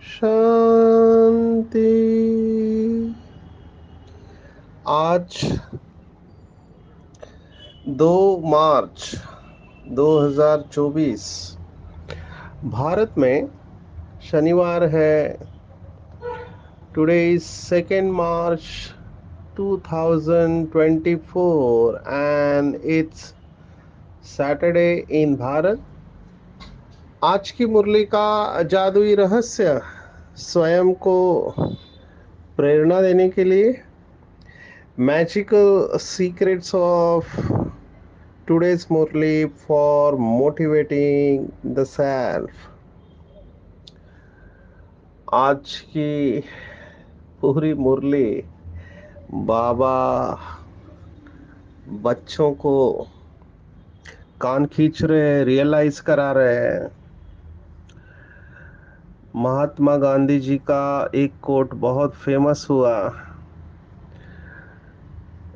शांति। आज 2 मार्च 2024 भारत में शनिवार है। Today is 2 March 2024 and it's Saturday इन भारत। आज की मुरली का जादुई रहस्य स्वयं को प्रेरणा देने के लिए magical secrets of today's Murli for motivating the self। आज की पूरी मुरली बाबा बच्चों को कान खींच रहे हैं, रियलाइज करा रहे हैं। महात्मा गांधी जी का एक कोट बहुत फेमस हुआ।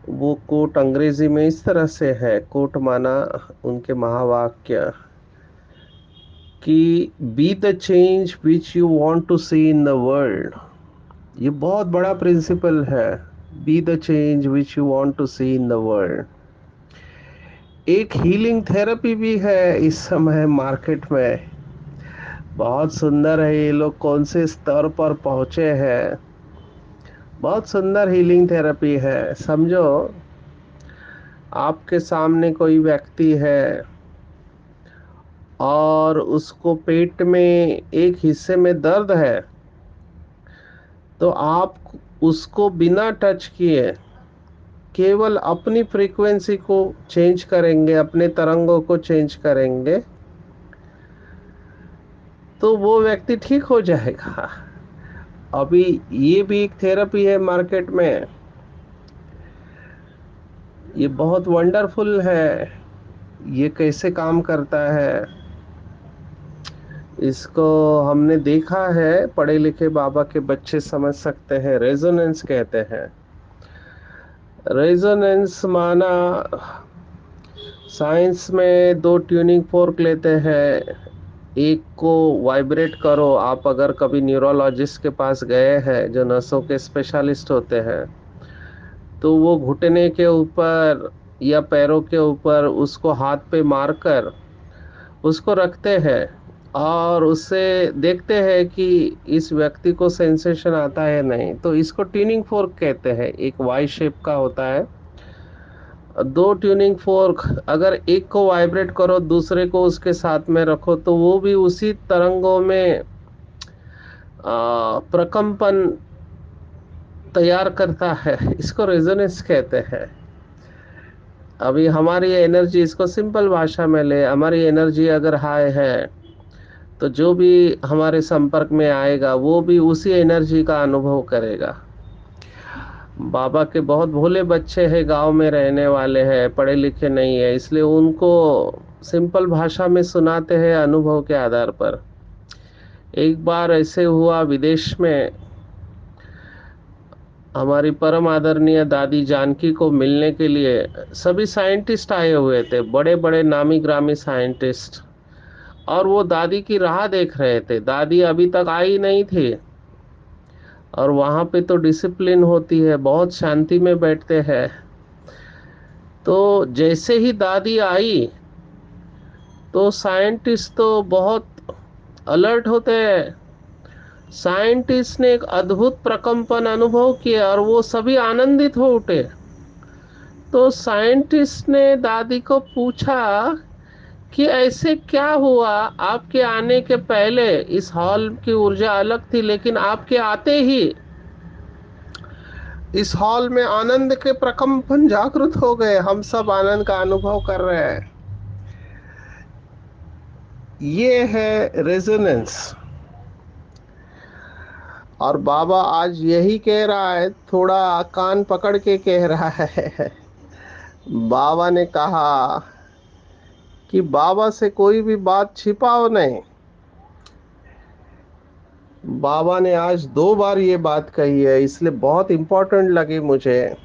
वो कोट अंग्रेजी में इस तरह से है, कोट माना उनके महावाक्य कि be the change which you want to see in the world. ये बहुत बड़ा प्रिंसिपल है। Be the change which you want to see in the world. एक हीलिंग थेरेपी भी है इस समय मार्केट में। बहुत सुंदर है, ये लोग कौन से स्तर पर पहुंचे हैं। बहुत सुंदर हीलिंग थेरेपी है। समझो, आपके सामने कोई व्यक्ति है और उसको पेट में एक हिस्से में दर्द है, तो आप उसको बिना टच किए केवल अपनी फ्रीक्वेंसी को चेंज करेंगे, अपने तरंगों को चेंज करेंगे, तो वो व्यक्ति ठीक हो जाएगा। अभी ये भी एक थेरेपी है मार्केट में। ये बहुत वंडरफुल है। ये कैसे काम करता है इसको हमने देखा है। पढ़े लिखे बाबा के बच्चे समझ सकते हैं। रेजोनेंस कहते हैं। रेजोनेंस माना साइंस में दो ट्यूनिंग फोर्क लेते हैं, एक को वाइब्रेट करो। आप अगर कभी न्यूरोलॉजिस्ट के पास गए हैं, जो नसों के स्पेशलिस्ट होते हैं, तो वो घुटने के ऊपर या पैरों के ऊपर उसको हाथ पे मारकर उसको रखते हैं और उससे देखते हैं कि इस व्यक्ति को सेंसेशन आता है नहीं। तो इसको ट्यूनिंग फोर्क कहते हैं। एक वाई शेप का होता है। दो ट्यूनिंग फोर्क, अगर एक को वाइब्रेट करो, दूसरे को उसके साथ में रखो, तो वो भी उसी तरंगों में प्रकंपन तैयार करता है। इसको रेजोनेंस कहते हैं। अभी हमारी एनर्जी, इसको सिंपल भाषा में ले, हमारी एनर्जी अगर हाई है तो जो भी हमारे संपर्क में आएगा वो भी उसी एनर्जी का अनुभव करेगा। बाबा के बहुत भोले बच्चे हैं, गांव में रहने वाले हैं, पढ़े लिखे नहीं है, इसलिए उनको सिंपल भाषा में सुनाते हैं अनुभव के आधार पर। एक बार ऐसे हुआ, विदेश में हमारी परम आदरणीय दादी जानकी को मिलने के लिए सभी साइंटिस्ट आए हुए थे, बड़े बड़े नामी ग्रामी साइंटिस्ट। और वो दादी की राह देख रहे थे। दादी अभी तक आई नहीं थी और वहां पे तो डिसिप्लिन होती है, बहुत शांति में बैठते हैं। तो जैसे ही दादी आई तो साइंटिस्ट तो बहुत अलर्ट होते हैं। साइंटिस्ट ने एक अद्भुत प्रकंपन अनुभव किया और वो सभी आनंदित हो उठे। तो साइंटिस्ट ने दादी को पूछा कि ऐसे क्या हुआ, आपके आने के पहले इस हॉल की ऊर्जा अलग थी, लेकिन आपके आते ही इस हॉल में आनंद के प्रकंपन जागृत हो गए, हम सब आनंद का अनुभव कर रहे हैं। ये है रेजोनेंस। और बाबा आज यही कह रहा है, थोड़ा कान पकड़ के कह रहा है बाबा ने कहा कि बाबा से कोई भी बात छिपाओ नहीं। बाबा ने आज 2 बार ये बात कही है, इसलिए बहुत इंपॉर्टेंट लगी मुझे।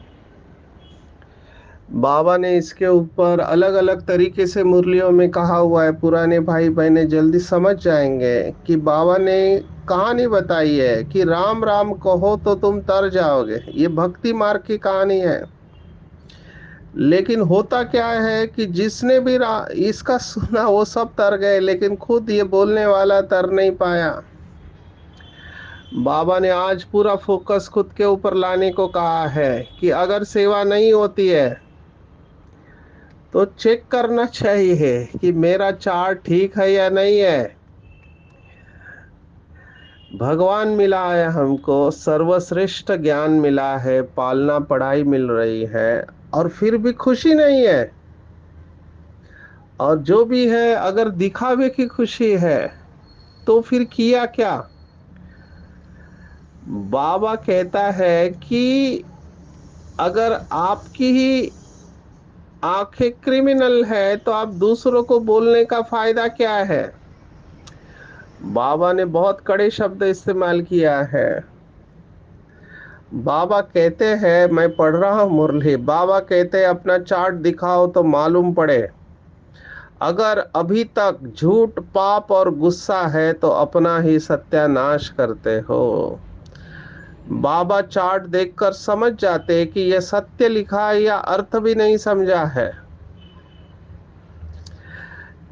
बाबा ने इसके ऊपर अलग अलग तरीके से मुरलियों में कहा हुआ है। पुराने भाई बहनें जल्दी समझ जाएंगे कि बाबा ने कहानी बताई है कि राम राम कहो तो तुम तर जाओगे। ये भक्ति मार्ग की कहानी है। लेकिन होता क्या है कि जिसने भी इसका सुना वो सब तर गए, लेकिन खुद ये बोलने वाला तर नहीं पाया। बाबा ने आज पूरा फोकस खुद के ऊपर लाने को कहा है कि अगर सेवा नहीं होती है तो चेक करना चाहिए कि मेरा चार्ट ठीक है या नहीं है। भगवान मिला है हमको, सर्वश्रेष्ठ ज्ञान मिला है, पालना पढ़ाई मिल रही है, और फिर भी खुशी नहीं है। और जो भी है, अगर दिखावे की खुशी है तो फिर किया क्या। बाबा कहता है कि अगर आपकी ही आंखें क्रिमिनल है तो आप दूसरों को बोलने का फायदा क्या है। बाबा ने बहुत कड़े शब्द इस्तेमाल किया है। बाबा कहते हैं, मैं पढ़ रहा हूं मुरली, बाबा कहते हैं अपना चार्ट दिखाओ तो मालूम पड़े। अगर अभी तक झूठ पाप और गुस्सा है तो अपना ही सत्यानाश करते हो। बाबा चार्ट देखकर समझ जाते कि यह सत्य लिखा है या अर्थ भी नहीं समझा है।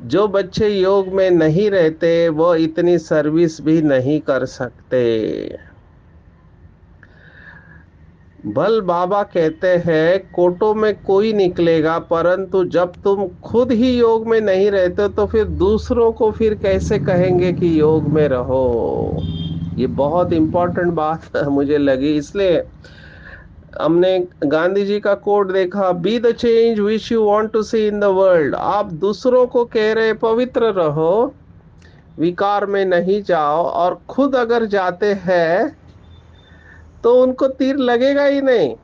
जो बच्चे योग में नहीं रहते वो इतनी सर्विस भी नहीं कर सकते। भल बाबा कहते हैं कोटो में कोई निकलेगा, परंतु जब तुम खुद ही योग में नहीं रहते तो फिर दूसरों को फिर कैसे कहेंगे कि योग में रहो। ये बहुत इंपॉर्टेंट बात मुझे लगी, इसलिए हमने गांधी जी का कोट देखा, be the change which you want to see in the world. आप दूसरों को कह रहे पवित्र रहो, विकार में नहीं जाओ, और खुद अगर जाते हैं तो उनको तीर लगेगा ही नहीं।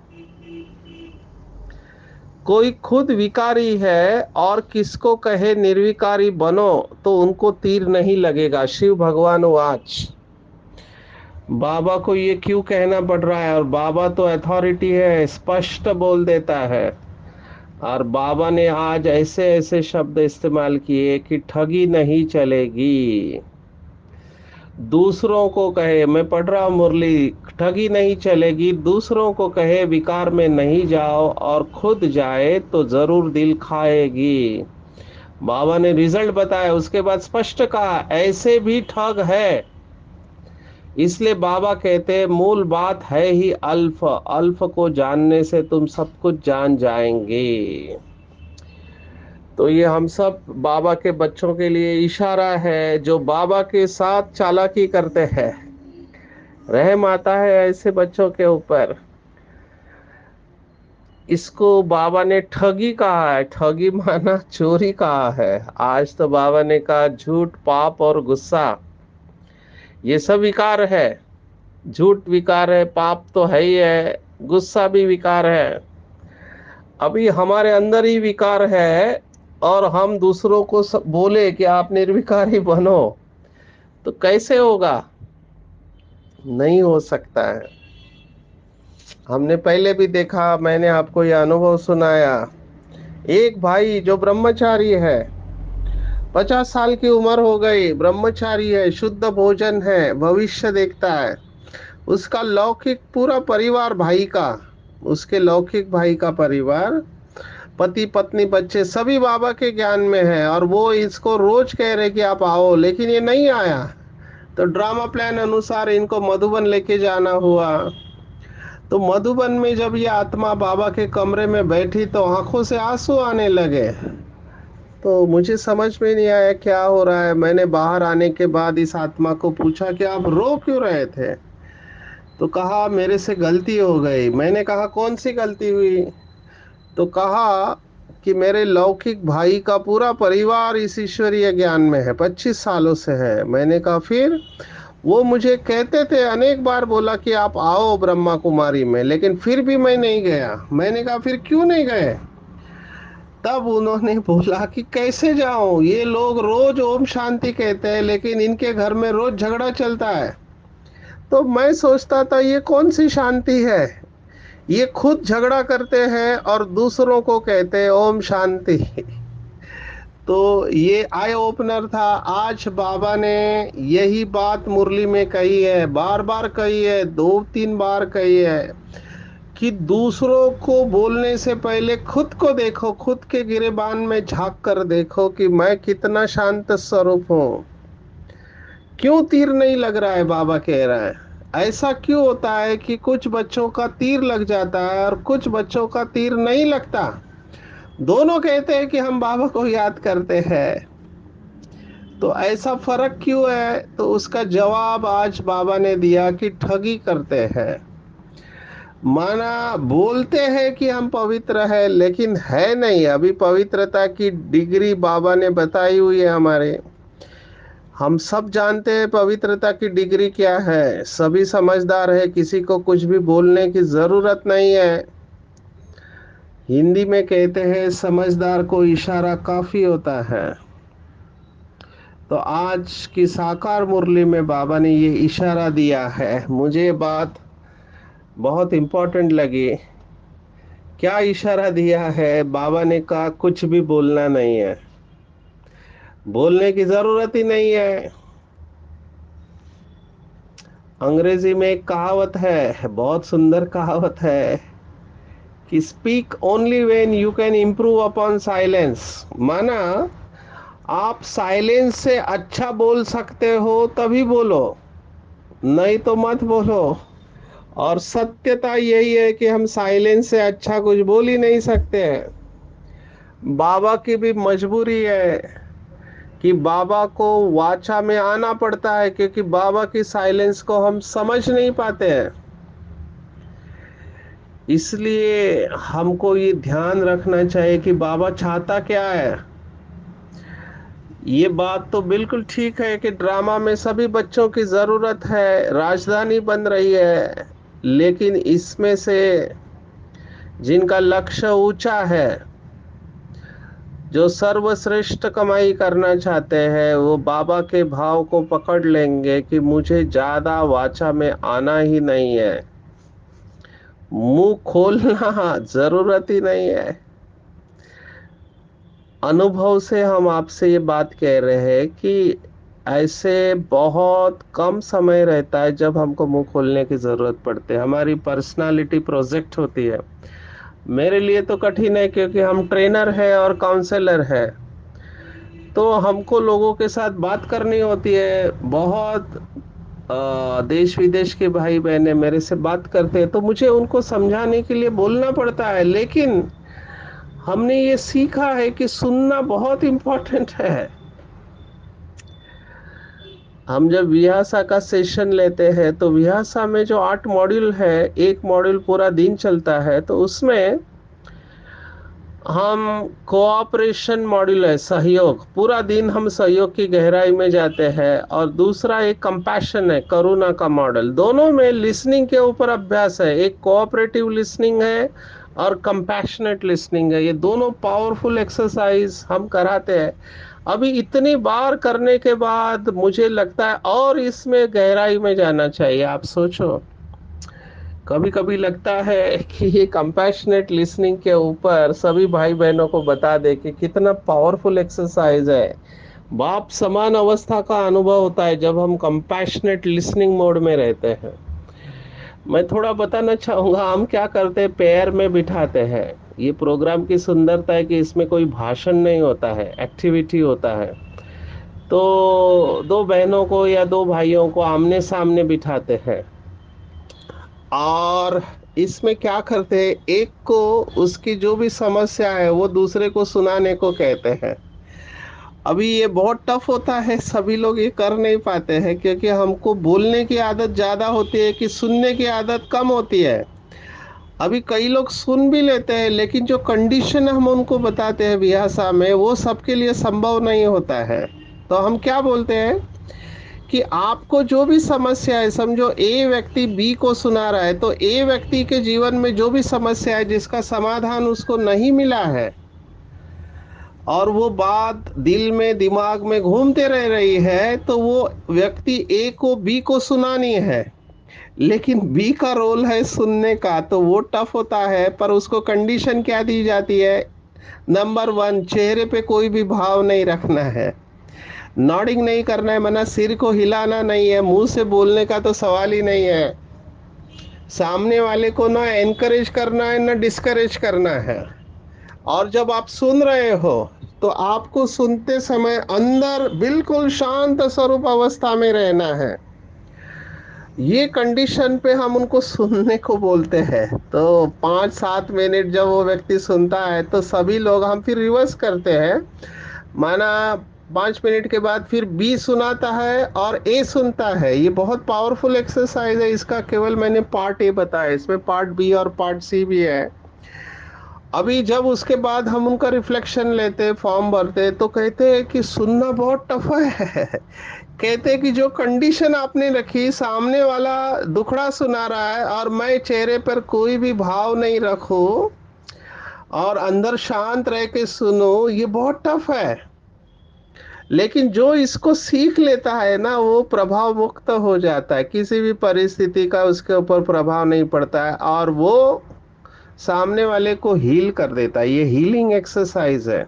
कोई खुद विकारी है और किसको कहे निर्विकारी बनो तो उनको तीर नहीं लगेगा। शिव भगवान वाच। बाबा को ये क्यों कहना पड़ रहा है, और बाबा तो अथॉरिटी है, स्पष्ट बोल देता है। और बाबा ने आज ऐसे ऐसे शब्द इस्तेमाल किए कि ठगी नहीं चलेगी। दूसरों को कहे, मैं पढ़ रहा हूं मुरली, ठगी नहीं चलेगी। दूसरों को कहे विकार में नहीं जाओ और खुद जाए तो जरूर दिल खाएगी। बाबा ने रिजल्ट बताया, उसके बाद स्पष्ट कहा ऐसे भी ठग है। इसलिए बाबा कहते हैं मूल बात है ही अल्फ। अल्फ को जानने से तुम सब कुछ जान जाएंगे। तो ये हम सब बाबा के बच्चों के लिए इशारा है, जो बाबा के साथ चालाकी करते हैं। रहम आता है ऐसे बच्चों के ऊपर। इसको बाबा ने ठगी कहा है, ठगी माना चोरी कहा है। आज तो बाबा ने कहा झूठ पाप और गुस्सा ये सब विकार है। झूठ विकार है, पाप तो है ही है, गुस्सा भी विकार है। अभी हमारे अंदर ही विकार है और हम दूसरों को बोले कि आप निर्विकारी बनो, तो कैसे होगा। नहीं हो सकता है। हमने पहले भी देखा, मैंने आपको यह अनुभव सुनाया। एक भाई जो ब्रह्मचारी है, 50 साल की उम्र हो गई, ब्रह्मचारी है, शुद्ध भोजन है, भविष्य देखता है। उसका लौकिक पूरा परिवार भाई का, उसके लौकिक भाई का परिवार, पति पत्नी बच्चे सभी बाबा के ज्ञान में है, और वो इसको रोज कह रहे कि आप आओ, लेकिन ये नहीं आया। तो ड्रामा प्लान अनुसार इनको मधुबन लेके जाना हुआ। तो मधुबन में जब ये आत्मा बाबा के कमरे में बैठी तो आंखों से आंसू आने लगे। तो मुझे समझ में नहीं आया क्या हो रहा है। मैंने बाहर आने के बाद इस आत्मा को पूछा कि आप रो क्यों रहे थे। तो कहा मेरे से गलती हो गई। मैंने कहा कौन सी गलती हुई। तो कहा कि मेरे लौकिक भाई का पूरा परिवार इस ईश्वरीय ज्ञान में है, 25 सालों से है। मैंने कहा फिर। वो मुझे कहते थे, अनेक बार बोला कि आप आओ ब्रह्मा कुमारी में, लेकिन फिर भी मैं नहीं गया। मैंने कहा फिर क्यों नहीं गए। तब उन्होंने बोला कि कैसे जाऊं, ये लोग रोज ओम शांति कहते हैं लेकिन इनके घर में रोज झगड़ा चलता है। तो मैं सोचता था ये कौन सी शांति है, ये खुद झगड़ा करते हैं और दूसरों को कहते हैं ओम शांति। तो ये आई ओपनर था। आज बाबा ने यही बात मुरली में कही है, बार बार कही है, 2-3 बार कही है कि दूसरों को बोलने से पहले खुद को देखो, खुद के गिरेबान में झांक कर देखो कि मैं कितना शांत स्वरूप हूँ। क्यों तीर नहीं लग रहा है, बाबा कह रहा है। ऐसा क्यों होता है कि कुछ बच्चों का तीर लग जाता है और कुछ बच्चों का तीर नहीं लगता। दोनों कहते हैं कि हम बाबा को याद करते हैं, तो ऐसा फर्क क्यों है। तो उसका जवाब आज बाबा ने दिया कि ठगी करते हैं। माना बोलते हैं कि हम पवित्र है लेकिन है नहीं। अभी पवित्रता की डिग्री बाबा ने बताई हुई है हमारे। हम सब जानते हैं पवित्रता की डिग्री क्या है, सभी समझदार है, किसी को कुछ भी बोलने की जरूरत नहीं है। हिंदी में कहते हैं समझदार को इशारा काफी होता है। तो आज की साकार मुरली में बाबा ने ये इशारा दिया है, मुझे बात बहुत इंपॉर्टेंट लगी। क्या इशारा दिया है बाबा ने? कहा कुछ भी बोलना नहीं है, बोलने की जरूरत ही नहीं है। अंग्रेजी में एक कहावत है, बहुत सुंदर कहावत है कि speak only when you can improve upon silence. माना आप साइलेंस से अच्छा बोल सकते हो तभी बोलो, नहीं तो मत बोलो। और सत्यता यही है कि हम साइलेंस से अच्छा कुछ बोल ही नहीं सकते हैं। बाबा की भी मजबूरी है कि बाबा को वाचा में आना पड़ता है, क्योंकि बाबा की साइलेंस को हम समझ नहीं पाते हैं। इसलिए हमको ये ध्यान रखना चाहिए कि बाबा चाहता क्या है। ये बात तो बिल्कुल ठीक है कि ड्रामा में सभी बच्चों की जरूरत है, राजधानी बन रही है, लेकिन इसमें से जिनका लक्ष्य ऊंचा है, जो सर्वश्रेष्ठ कमाई करना चाहते हैं, वो बाबा के भाव को पकड़ लेंगे कि मुझे ज्यादा वाचा में आना ही नहीं है, मुंह खोलना जरूरत ही नहीं है। अनुभव से हम आपसे ये बात कह रहे हैं कि ऐसे बहुत कम समय रहता है जब हमको मुंह खोलने की जरूरत पड़ती है। हमारी पर्सनालिटी प्रोजेक्ट होती है। मेरे लिए तो कठिन है क्योंकि हम ट्रेनर है और काउंसलर है, तो हमको लोगों के साथ बात करनी होती है। बहुत देश विदेश के भाई बहने मेरे से बात करते हैं तो मुझे उनको समझाने के लिए बोलना पड़ता है। लेकिन हमने ये सीखा है कि सुनना बहुत इम्पोर्टेंट है। हम जब विहासा का सेशन लेते हैं तो विहासा में जो 8 मॉड्यूल है, एक मॉड्यूल पूरा दिन चलता है, तो उसमें हम कोऑपरेशन मॉड्यूल है, सहयोग, पूरा दिन हम सहयोग की गहराई में जाते हैं। और दूसरा एक कंपैशन है, करुणा का मॉडल। दोनों में लिसनिंग के ऊपर अभ्यास है, एक कोऑपरेटिव लिसनिंग है और कंपैशनेट लिसनिंग है। ये दोनों पावरफुल एक्सरसाइज हम कराते हैं। अभी इतनी बार करने के बाद मुझे लगता है और इसमें गहराई में जाना चाहिए। आप सोचो, कभी कभी लगता है कि ये कंपैशनेट लिसनिंग के ऊपर सभी भाई बहनों को बता दे कि कितना पावरफुल एक्सरसाइज है। बाप समान अवस्था का अनुभव होता है जब हम कंपैशनेट लिसनिंग मोड में रहते हैं। मैं थोड़ा बताना चाहूंगा, हम क्या करते हैं, पैर में बिठाते हैं। ये प्रोग्राम की सुंदरता है कि इसमें कोई भाषण नहीं होता है, एक्टिविटी होता है। तो दो बहनों को या दो भाइयों को आमने सामने बिठाते हैं और इसमें क्या करते हैं, एक को उसकी जो भी समस्या है वो दूसरे को सुनाने को कहते हैं। अभी ये बहुत टफ होता है, सभी लोग ये कर नहीं पाते हैं क्योंकि हमको बोलने की आदत ज्यादा होती है कि सुनने की आदत कम होती है। अभी कई लोग सुन भी लेते हैं लेकिन जो कंडीशन हम उनको बताते हैं विहासा में, वो सबके लिए संभव नहीं होता है। तो हम क्या बोलते हैं कि आपको जो भी समस्या है, समझो ए व्यक्ति बी को सुना रहा है, तो ए व्यक्ति के जीवन में जो भी समस्या है जिसका समाधान उसको नहीं मिला है, और वो बात दिल में दिमाग में घूमते रह रही है, तो वो व्यक्ति ए को बी को सुनानी है, लेकिन बी का रोल है सुनने का, तो वो टफ होता है। पर उसको कंडीशन क्या दी जाती है? नंबर वन, चेहरे पे कोई भी भाव नहीं रखना है, नॉडिंग नहीं करना है, मना सिर को हिलाना नहीं है, मुंह से बोलने का तो सवाल ही नहीं है। सामने वाले को ना एनकरेज करना है ना डिस्करेज करना है। और जब आप सुन रहे हो, तो आपको सुनते समय अंदर बिल्कुल शांत स्वरूप अवस्था में रहना है। ये कंडीशन पे हम उनको सुनने को बोलते हैं। तो 5-7 मिनट जब वो व्यक्ति सुनता है, तो सभी लोग हम फिर रिवर्स करते हैं। माना 5 मिनट के बाद फिर बी सुनाता है और ए सुनता है। ये बहुत पावरफुल एक्सरसाइज है। इसका केवल मैंने पार्ट ए बताया, इसमें पार्ट बी और पार्ट सी भी है। अभी जब उसके बाद हम उनका रिफ्लेक्शन लेते, फॉर्म भरते, तो कहते हैं कि सुनना बहुत टफ है। कहते हैं कि जो कंडीशन आपने रखी, सामने वाला दुखड़ा सुना रहा है और मैं चेहरे पर कोई भी भाव नहीं रखूं और अंदर शांत रह के सुनो, ये बहुत टफ है। लेकिन जो इसको सीख लेता है ना, वो प्रभाव मुक्त हो जाता है, किसी भी परिस्थिति का उसके ऊपर प्रभाव नहीं पड़ता है, और वो सामने वाले को हील कर देता है। ये हीलिंग एक्सरसाइज है,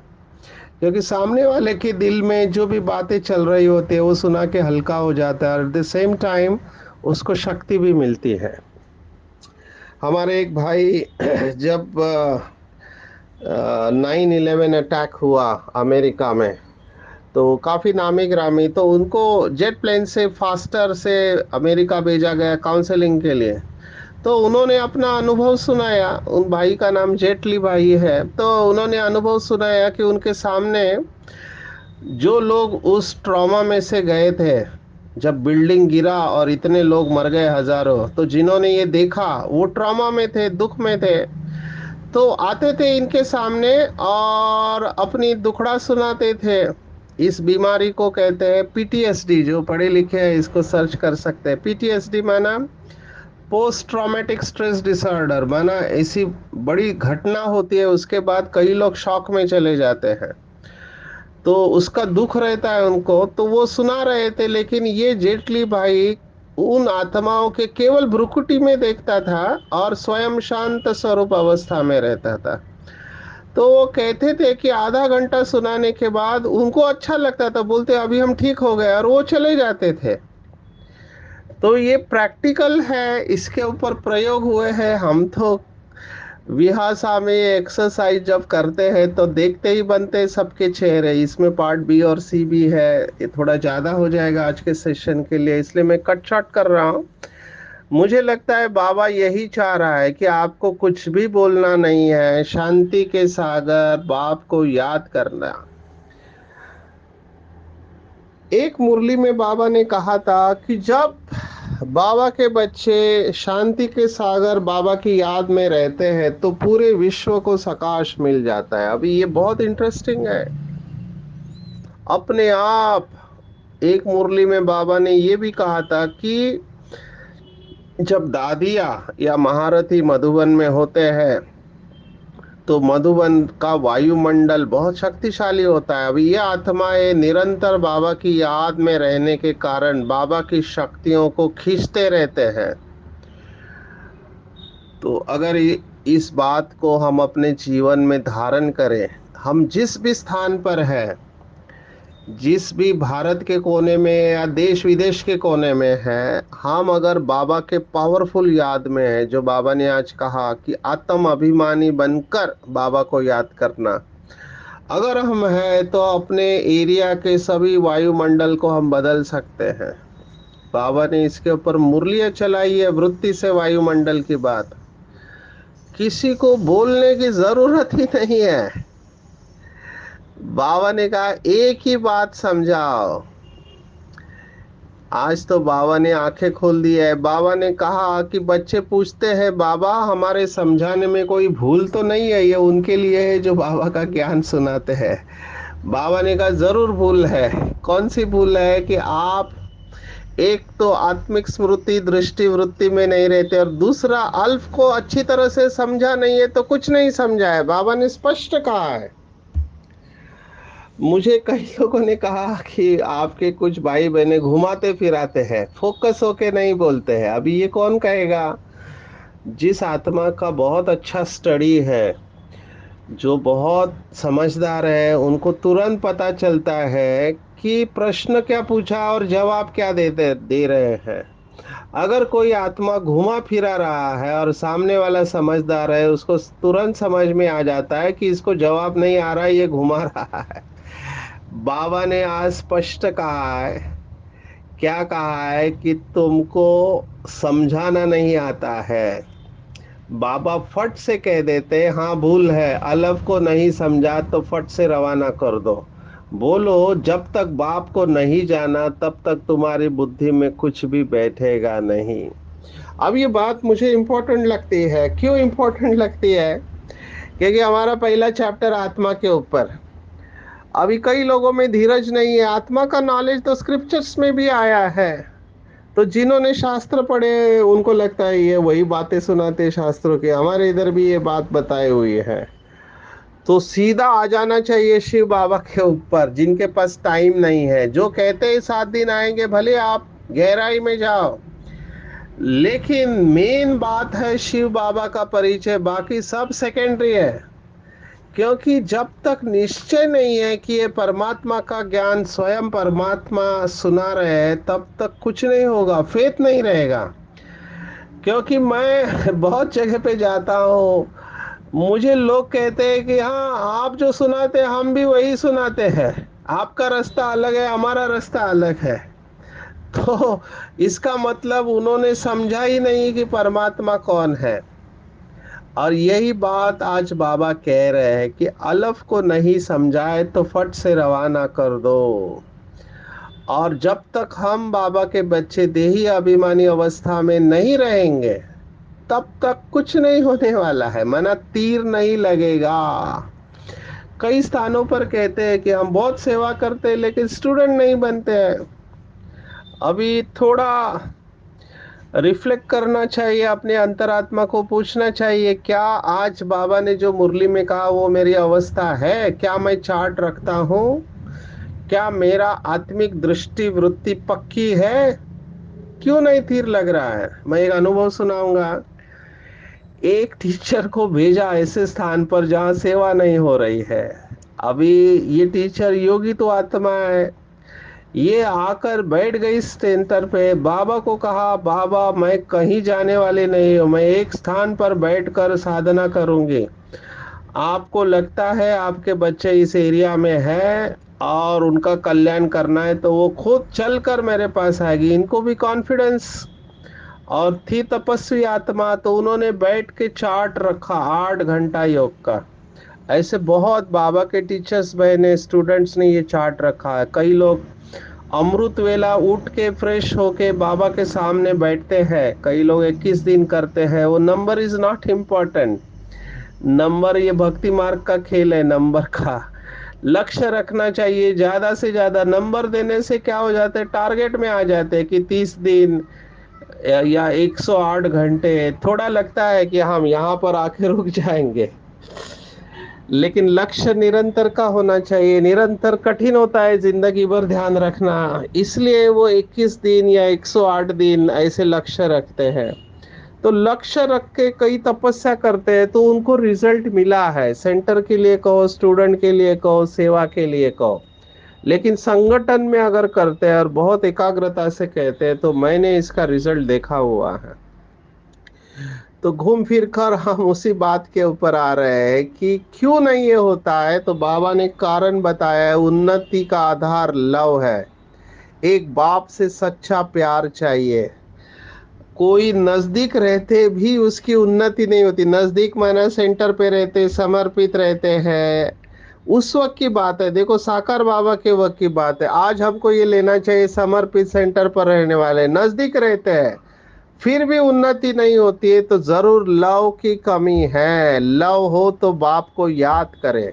क्योंकि सामने वाले के दिल में जो भी बातें चल रही होती है, वो सुना के हल्का हो जाता है, एट द सेम टाइम उसको शक्ति भी मिलती है। हमारे एक भाई जब 9/11 अटैक हुआ अमेरिका में, तो काफ़ी नामी गिरामी, तो उनको जेट प्लेन से फास्टर से अमेरिका भेजा गया काउंसलिंग के लिए। तो उन्होंने अपना अनुभव सुनाया। उन भाई का नाम जेटली भाई है। तो उन्होंने अनुभव सुनाया कि उनके सामने जो लोग उस ट्रॉमा में से गए थे, जब बिल्डिंग गिरा और इतने लोग मर गए हजारों, तो जिन्होंने ये देखा वो ट्रॉमा में थे, दुख में थे, तो आते थे इनके सामने और अपनी दुखड़ा सुनाते थे। इस बीमारी को कहते हैं पीटीएसडी। जो पढ़े लिखे हैं इसको सर्च कर सकते हैं। पीटीएसडी माना पोस्ट ट्रॉमेटिक स्ट्रेस डिसऑर्डर, माना ऐसी बड़ी घटना होती है, उसके बाद कई लोग शॉक में चले जाते हैं, तो उसका दुख रहता है उनको। तो वो सुना रहे थे, लेकिन ये जेटली भाई उन आत्माओं के केवल भ्रुकुटी में देखता था और स्वयं शांत स्वरूप अवस्था में रहता था। तो वो कहते थे कि आधा घंटा सुनाने के बाद उनको अच्छा लगता था, बोलते अभी हम ठीक हो गए, और वो चले जाते थे। तो ये प्रैक्टिकल है, इसके ऊपर प्रयोग हुए हैं। हम तो विहासा में ये एक्सरसाइज जब करते हैं, तो देखते ही बनते हैं सबके चेहरे। इसमें पार्ट बी और सी भी है। ये थोड़ा ज़्यादा हो जाएगा आज के सेशन के लिए, इसलिए मैं कट शॉर्ट कर रहा हूँ। मुझे लगता है बाबा यही चाह रहा है कि आपको कुछ भी बोलना नहीं है, शांति के सागर बाप को याद करना। एक मुरली में बाबा ने कहा था कि जब बाबा के बच्चे शांति के सागर बाबा की याद में रहते हैं, तो पूरे विश्व को प्रकाश मिल जाता है। अभी ये बहुत इंटरेस्टिंग है। अपने आप एक मुरली में बाबा ने ये भी कहा था कि जब दादिया या महारथी मधुबन में होते हैं, तो मधुबन का वायुमंडल बहुत शक्तिशाली होता है। अभी ये आत्माएं निरंतर बाबा की याद में रहने के कारण बाबा की शक्तियों को खींचते रहते हैं। तो अगर इस बात को हम अपने जीवन में धारण करें, हम जिस भी स्थान पर हैं, जिस भी भारत के कोने में या देश विदेश के कोने में हैं, हम अगर बाबा के पावरफुल याद में हैं, जो बाबा ने आज कहा कि आत्म अभिमानी बनकर बाबा को याद करना, अगर हम हैं, तो अपने एरिया के सभी वायुमंडल को हम बदल सकते हैं। बाबा ने इसके ऊपर मुरलियां चलाई है, वृत्ति से वायुमंडल की बात। किसी को बोलने की जरूरत ही नहीं है। बाबा ने कहा एक ही बात समझाओ। आज तो बाबा ने आंखें खोल दी है। बाबा ने कहा कि बच्चे पूछते हैं बाबा हमारे समझाने में कोई भूल तो नहीं है? ये उनके लिए है जो बाबा का ज्ञान सुनाते हैं। बाबा ने कहा जरूर भूल है। कौन सी भूल है? कि आप एक तो आत्मिक स्मृति दृष्टि वृत्ति में नहीं रहते, और दूसरा अल्फ को अच्छी तरह से समझा नहीं है, तो कुछ नहीं समझा है। बाबा ने स्पष्ट कहा है। मुझे कई लोगों ने कहा कि आपके कुछ भाई बहने घुमाते फिराते हैं, फोकस होके नहीं बोलते हैं। अभी ये कौन कहेगा? जिस आत्मा का बहुत अच्छा स्टडी है, जो बहुत समझदार है, उनको तुरंत पता चलता है कि प्रश्न क्या पूछा और जवाब क्या दे रहे हैं। अगर कोई आत्मा घुमा फिरा रहा है और सामने वाला समझदार है, उसको तुरंत समझ में आ जाता है कि इसको जवाब नहीं आ रहा है, ये घुमा रहा है। बाबा ने आज स्पष्ट कहा है, क्या कहा है कि तुमको समझाना नहीं आता है। बाबा फट से कह देते, हाँ भूल है, अलफ को नहीं समझा तो फट से रवाना कर दो। बोलो, जब तक बाप को नहीं जाना तब तक तुम्हारी बुद्धि में कुछ भी बैठेगा नहीं। अब ये बात मुझे इम्पोर्टेंट लगती है। क्यों इम्पोर्टेंट लगती है? क्योंकि हमारा पहला चैप्टर आत्मा के ऊपर। अभी कई लोगों में धीरज नहीं है। आत्मा का नॉलेज तो स्क्रिप्चर्स में भी आया है, तो जिन्होंने शास्त्र पढ़े उनको लगता है ये वही बातें सुनाते शास्त्रों के, हमारे इधर भी ये बात बताई हुई है। तो सीधा आ जाना चाहिए शिव बाबा के ऊपर, जिनके पास टाइम नहीं है, जो कहते हैं 7 दिन आएंगे, भले आप गहराई में जाओ, लेकिन मेन बात है शिव बाबा का परिचय, बाकी सब सेकेंडरी है। क्योंकि जब तक निश्चय नहीं है कि ये परमात्मा का ज्ञान स्वयं परमात्मा सुना रहे हैं, तब तक कुछ नहीं होगा, फेथ नहीं रहेगा। क्योंकि मैं बहुत जगह पे जाता हूँ, मुझे लोग कहते हैं कि हाँ, आप जो सुनाते हैं हम भी वही सुनाते हैं, आपका रास्ता अलग है, हमारा रास्ता अलग है। तो इसका मतलब उन्होंने समझा ही नहीं कि परमात्मा कौन है। और यही बात आज बाबा कह रहे हैं कि अलफ को नहीं समझाए तो फट से रवाना कर दो। और जब तक हम बाबा के बच्चे देही अभिमानी अवस्था में नहीं रहेंगे, तब तक कुछ नहीं होने वाला है, मना तीर नहीं लगेगा। कई स्थानों पर कहते हैं कि हम बहुत सेवा करते हैं लेकिन स्टूडेंट नहीं बनते हैं। अभी थोड़ा रिफ्लेक्ट करना चाहिए, अपने अंतरात्मा को पूछना चाहिए, क्या आज बाबा ने जो मुरली में कहा वो मेरी अवस्था है? क्या मैं चार्ट रखता हूँ? क्या मेरा आत्मिक दृष्टि वृत्ति पक्की है? क्यों नहीं तीर लग रहा है? मैं एक अनुभव सुनाऊंगा। एक टीचर को भेजा ऐसे स्थान पर जहाँ सेवा नहीं हो रही है। अभी ये टीचर योगी तो आत्मा है, ये आकर बैठ गई सेंटर पे। बाबा को कहा, बाबा मैं कहीं जाने वाली नहीं हूँ, मैं एक स्थान पर बैठकर साधना करूंगी। आपको लगता है आपके बच्चे इस एरिया में है और उनका कल्याण करना है तो वो खुद चलकर मेरे पास आएगी। इनको भी कॉन्फिडेंस और थी तपस्वी आत्मा, तो उन्होंने बैठ के चार्ट रखा 8 घंटा योग का। ऐसे बहुत बाबा के टीचर्स बने, स्टूडेंट्स ने ये चार्ट रखा है। कई लोग अमृत वेला उठ के फ्रेश होके बाबा के सामने बैठते हैं, कई लोग 21 दिन करते हैं। वो number is not important. Number, ये भक्ति मार्ग का खेल है नंबर का। लक्ष्य रखना चाहिए, ज्यादा से ज्यादा नंबर देने से क्या हो जाता है, टारगेट में आ जाते हैं कि 30 दिन या 108 घंटे। थोड़ा लगता है कि हम यहाँ पर आके रुक जाएंगे, लेकिन लक्ष्य निरंतर का होना चाहिए। निरंतर कठिन होता है जिंदगी भर ध्यान रखना, इसलिए वो 21 दिन या 108 दिन ऐसे लक्ष्य रखते हैं। तो लक्ष्य रख के कई तपस्या करते हैं तो उनको रिजल्ट मिला है। सेंटर के लिए कहो, स्टूडेंट के लिए कहो, सेवा के लिए कहो, लेकिन संगठन में अगर करते हैं और बहुत एकाग्रता से कहते हैं तो मैंने इसका रिजल्ट देखा हुआ है। तो घूम फिर कर हम उसी बात के ऊपर आ रहे हैं कि क्यों नहीं ये होता है। तो बाबा ने कारण बताया है, उन्नति का आधार लव है। एक बाप से सच्चा प्यार चाहिए। कोई नजदीक रहते भी उसकी उन्नति नहीं होती। नजदीक माना सेंटर पे रहते, समर्पित रहते हैं, उस वक्त की बात है। देखो साकार बाबा के वक्त की बात है। आज हमको ये लेना चाहिए, समर्पित सेंटर पर रहने वाले नजदीक रहते हैं फिर भी उन्नति नहीं होती है, तो जरूर लव की कमी है। लव हो तो बाप को याद करे,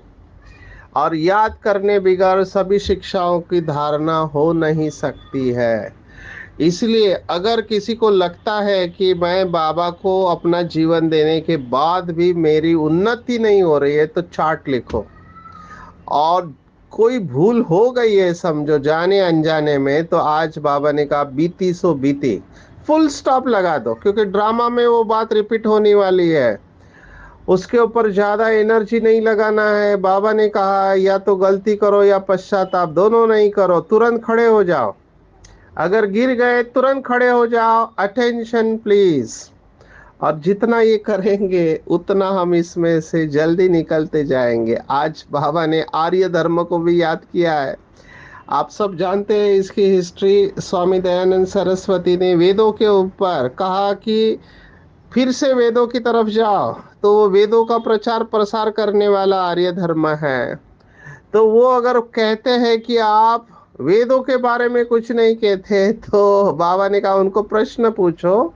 और याद करने बगैर सभी शिक्षाओं की धारणा हो नहीं सकती है। इसलिए अगर किसी को लगता है कि मैं बाबा को अपना जीवन देने के बाद भी मेरी उन्नति नहीं हो रही है, तो चार्ट लिखो और कोई भूल हो गई है समझो जाने अनजाने में, तो आज बाबा ने कहा बीती सो बीती, फुल स्टॉप लगा दो, क्योंकि ड्रामा में वो बात रिपीट होने वाली है। उसके ऊपर ज्यादा एनर्जी नहीं लगाना है। बाबा ने कहा या तो गलती करो या पश्चाताप, दोनों नहीं करो, तुरंत खड़े हो जाओ। अगर गिर गए तुरंत खड़े हो जाओ, अटेंशन प्लीज। और जितना ये करेंगे उतना हम इसमें से जल्दी निकलते जाएंगे। आज बाबा ने आर्य धर्म को भी याद किया है। आप सब जानते हैं इसकी हिस्ट्री। स्वामी दयानंद सरस्वती ने वेदों के ऊपर कहा कि फिर से वेदों की तरफ जाओ, तो वो वेदों का प्रचार प्रसार करने वाला आर्य धर्म है। तो वो अगर कहते हैं कि आप वेदों के बारे में कुछ नहीं कहते, तो बाबा ने कहा उनको प्रश्न पूछो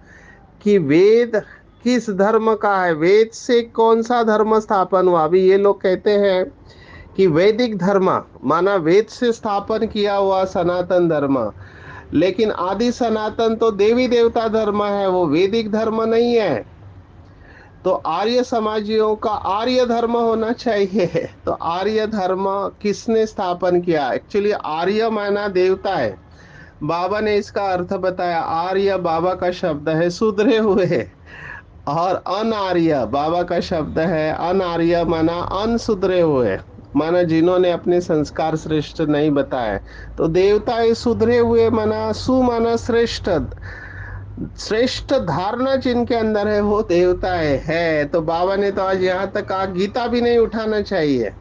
कि वेद किस धर्म का है, वेद से कौन सा धर्म स्थापन हुआ। अभी ये लोग कहते हैं कि वैदिक धर्म, माना वेद से स्थापन किया हुआ सनातन धर्म। लेकिन आदि सनातन तो देवी देवता धर्म है, वो वैदिक धर्म नहीं है। तो आर्य समाजियों का आर्य धर्म होना चाहिए। तो आर्य धर्म किसने स्थापन किया? एक्चुअली आर्य माना देवता है। बाबा ने इसका अर्थ बताया। आर्य बाबा का शब्द है सुधरे हुए, और अनार्य बाबा का शब्द है अनार्य, माना अनसुधरे हुए, माना जिन्होंने अपने संस्कार श्रेष्ठ नहीं बताए। तो देवता ये सुधरे हुए, माना सु माना श्रेष्ठ, श्रेष्ठ धारणा जिनके अंदर है वो देवता है। तो बाबा ने तो आज यहाँ तक कहा गीता भी नहीं उठाना चाहिए,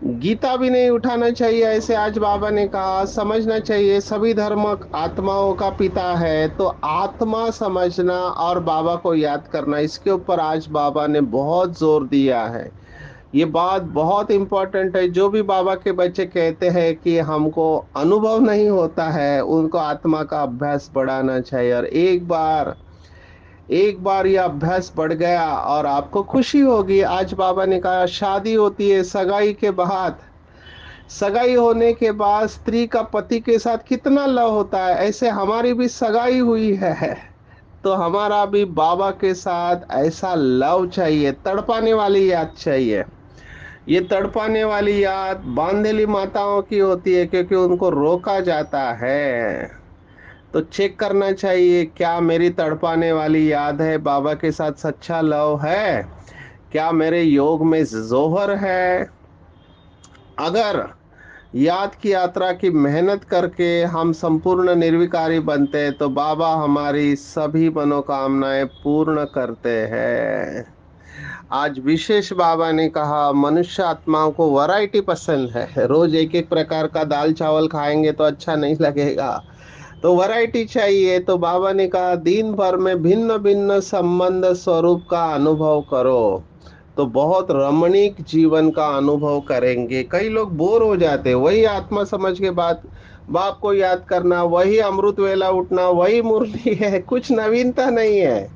गीता भी नहीं उठाना चाहिए, ऐसे आज बाबा ने कहा। समझना चाहिए सभी धर्म आत्माओं का पिता है, तो आत्मा समझना और बाबा को याद करना, इसके ऊपर आज बाबा ने बहुत जोर दिया है। ये बात बहुत इंपॉर्टेंट है। जो भी बाबा के बच्चे कहते हैं कि हमको अनुभव नहीं होता है, उनको आत्मा का अभ्यास बढ़ाना चाहिए। और एक बार ये अभ्यास बढ़ गया और आपको खुशी होगी। आज बाबा ने कहा शादी होती है सगाई के बाद, सगाई होने के बाद स्त्री का पति के साथ कितना लव होता है, ऐसे हमारी भी सगाई हुई है। तो हमारा भी बाबा के साथ ऐसा लव चाहिए, तड़पाने वाली याद चाहिए। ये तड़पाने वाली याद बांधेली माताओं की होती है, क्योंकि उनको रोका जाता है। तो चेक करना चाहिए क्या मेरी तड़पाने वाली याद है, बाबा के साथ सच्चा लव है, क्या मेरे योग में जोहर है। अगर याद की यात्रा की मेहनत करके हम संपूर्ण निर्विकारी बनते हैं, तो बाबा हमारी सभी मनोकामनाएं पूर्ण करते हैं। आज विशेष बाबा ने कहा मनुष्य आत्माओं को वैरायटी पसंद है, रोज एक एक प्रकार का दाल चावल खाएंगे तो अच्छा नहीं लगेगा, तो वैरायटी चाहिए। तो बाबा ने कहा दिन भर में भिन्न भिन्न संबंध स्वरूप का अनुभव करो, तो बहुत रमणीक जीवन का अनुभव करेंगे। कई लोग बोर हो जाते हैं, वही आत्मा समझ के बात, बाप को याद करना, वही अमृत वेला उठना, वही मुरली है, कुछ नवीनता नहीं है।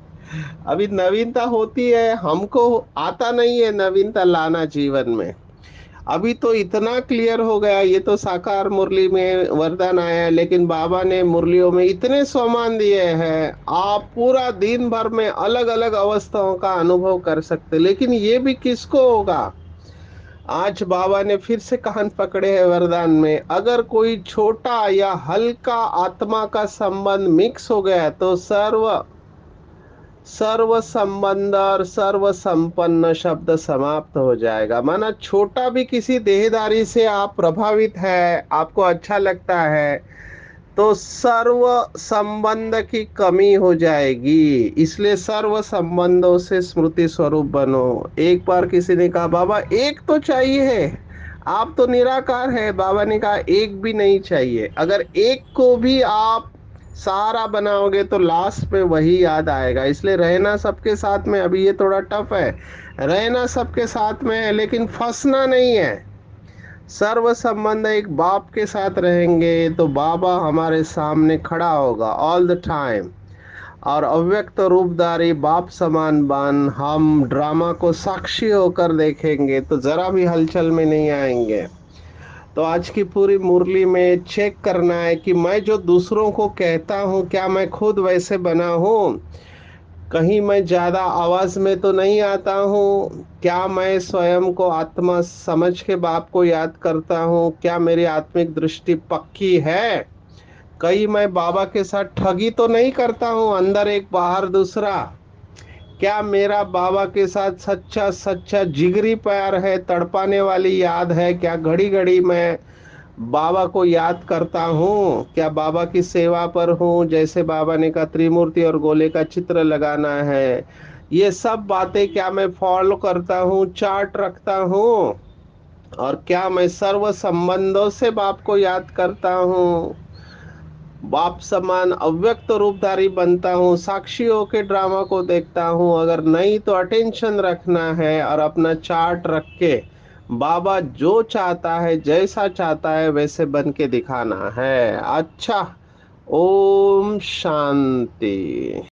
अभी नवीनता होती है, हमको आता नहीं है नवीनता लाना जीवन में। अभी तो इतना क्लियर हो गया, ये तो साकार मुरली में वरदान आया है, लेकिन बाबा ने मुरलियों में इतने सोमान दिए हैं, आप पूरा दिन भर में अलग अलग अवस्थाओं का अनुभव कर सकते। लेकिन ये भी किसको होगा? आज बाबा ने फिर से कान पकड़े हैं वरदान में। अगर कोई छोटा या हल्का आत्मा का संबंध मिक्स हो गया, तो सर्व सर्व संबंध और सर्व संपन्न शब्द समाप्त हो जाएगा। माना छोटा भी किसी देहदारी से आप प्रभावित है, आपको अच्छा लगता है, तो सर्व संबंध की कमी हो जाएगी। इसलिए सर्व संबंधों से स्मृति स्वरूप बनो। एक बार किसी ने कहा बाबा एक तो चाहिए है, आप तो निराकार है। बाबा ने कहा एक भी नहीं चाहिए। अगर एक को भी आप सहारा बनाओगे तो लास्ट में वही याद आएगा। इसलिए रहना सबके साथ में, अभी ये थोड़ा टफ है, रहना सबके साथ में है, लेकिन फंसना नहीं है। सर्व संबंध एक बाप के साथ रहेंगे तो बाबा हमारे सामने खड़ा होगा ऑल द टाइम, और अव्यक्त रूपधारी बाप समान बन हम ड्रामा को साक्षी होकर देखेंगे, तो जरा भी हलचल में नहीं आएंगे। तो आज की पूरी मुरली में चेक करना है कि मैं जो दूसरों को कहता हूँ क्या मैं खुद वैसे बना हूँ। कहीं मैं ज्यादा आवाज में तो नहीं आता हूँ? क्या मैं स्वयं को आत्मा समझ के बाप को याद करता हूँ? क्या मेरी आत्मिक दृष्टि पक्की है? कहीं मैं बाबा के साथ ठगी तो नहीं करता हूँ, अंदर एक बाहर दूसरा? क्या मेरा बाबा के साथ सच्चा सच्चा जिगरी प्यार है, तड़पाने वाली याद है? क्या घड़ी घड़ी मैं बाबा को याद करता हूँ? क्या बाबा की सेवा पर हूँ? जैसे बाबा ने कहा त्रिमूर्ति और गोले का चित्र लगाना है, ये सब बातें क्या मैं फॉलो करता हूँ, चार्ट रखता हूँ? और क्या मैं सर्व संबंधों से बाप को याद करता हूँ? बाप समान अव्यक्त रूपधारी बनता हूँ, साक्षियों के ड्रामा को देखता हूँ? अगर नहीं तो अटेंशन रखना है और अपना चार्ट रख के बाबा जो चाहता है, जैसा चाहता है वैसे बन के दिखाना है। अच्छा, ओम शांति।